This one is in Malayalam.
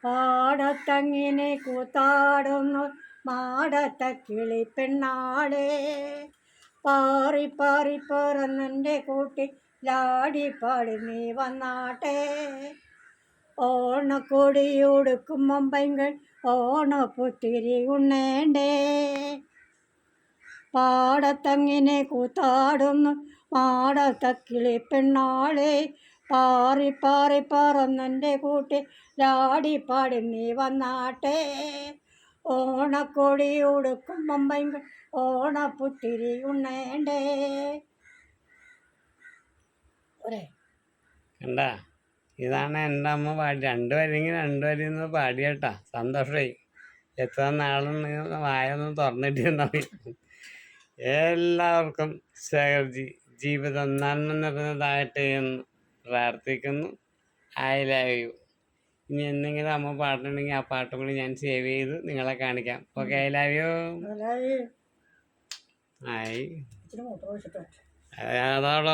പാടത്തങ്ങിനെ കൂത്താടുന്നു മാടത്ത കിളി പെണ്ണാളെ. പാറി പാറി പറന്നെൻ്റെ കൂട്ടി ലാടിപ്പാടി നീ വന്നാട്ടെ. ഓണക്കൊടിയൊടുക്കും മുമ്പെങ്കിൽ ഓണപ്പുത്തിരി ഉണ്ണേണ്ടേ. പാടത്തങ്ങിനെ കൂത്താടുന്നു മാടത്ത കിളി പെണ്ണാളെ. പാറി പാറി പറന്നെൻ്റെ കൂട്ടി ലാടിപ്പാടി നീ വന്നാട്ടെ. ഓണക്കൊടിയൊടുക്കും മുമ്പെങ്കിൽ ഓണപ്പുത്തിരി ഉണ്ണേണ്ടേ. കണ്ടാ, ഇതാണ് എൻ്റെ അമ്മ പാടി. രണ്ടുപേരെങ്കിൽ രണ്ടുപേരും പാടി കേട്ടാ. സന്തോഷമായി. എത്ര നാളും വായൊന്നും തുറന്നിട്ടിരുന്ന. എല്ലാവർക്കും ജീവിതം നന്മ നിറഞ്ഞതാകട്ടെ എന്ന് പ്രാർത്ഥിക്കുന്നു. I love you. ഇനി എന്തെങ്കിലും അമ്മ പാട്ടുണ്ടെങ്കിൽ ആ പാട്ടും കൂടി ഞാൻ സേവ് ചെയ്ത് നിങ്ങളെ കാണിക്കാം. Okay, I love you. ആയി അതോടെ